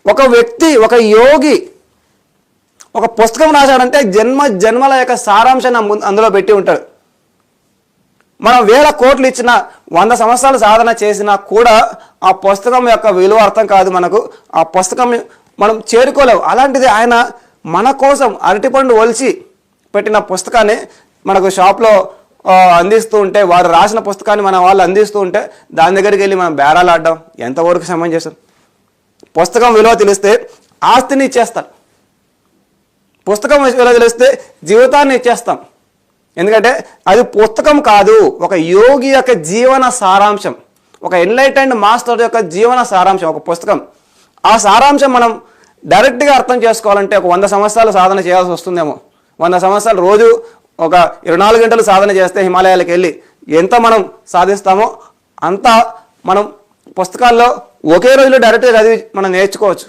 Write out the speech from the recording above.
ఒక వ్యక్తి, ఒక యోగి ఒక పుస్తకం రాశాడంటే జన్మల యొక్క సారాంశాన్ని అందులో పెట్టి ఉంటాడు. మనం 1000 కోట్లు ఇచ్చిన 100 సంవత్సరాలు సాధన చేసినా కూడా ఆ పుస్తకం యొక్క విలువ అర్థం కాదు మనకు. ఆ పుస్తకం మనం చేరుకోలేము. అలాంటిది ఆయన మన కోసం అరటిపండు ఒలిచి పెట్టిన పుస్తకాన్ని మనకు షాప్లో అందిస్తూ ఉంటే, వారు రాసిన పుస్తకాన్ని మన వాళ్ళు అందిస్తూ ఉంటే దాని దగ్గరికి వెళ్ళి మనం బేరాలు ఆడడం ఎంతవరకు సమంజసం? పుస్తకం విలువ తెలిస్తే ఆస్తిని ఇచ్చేస్తాం, పుస్తకం విలువ తెలిస్తే జీవితాన్ని ఇచ్చేస్తాం. ఎందుకంటే అది పుస్తకం కాదు, ఒక యోగి యొక్క జీవన సారాంశం, ఒక ఎన్లైటెండ్ మాస్టర్ యొక్క జీవన సారాంశం ఒక పుస్తకం. ఆ సారాంశం మనం డైరెక్ట్గా అర్థం చేసుకోవాలంటే ఒక 100 సంవత్సరాలు సాధన చేయాల్సి వస్తుందేమో. 100 సంవత్సరాలు రోజు ఒక 24 గంటలు సాధన చేస్తే హిమాలయాలకు వెళ్ళి ఎంత మనం సాధిస్తామో అంత మనం పుస్తకాల్లో ఒకే రోజులో డైరెక్ట్గా చదివి మనం నేర్చుకోవచ్చు.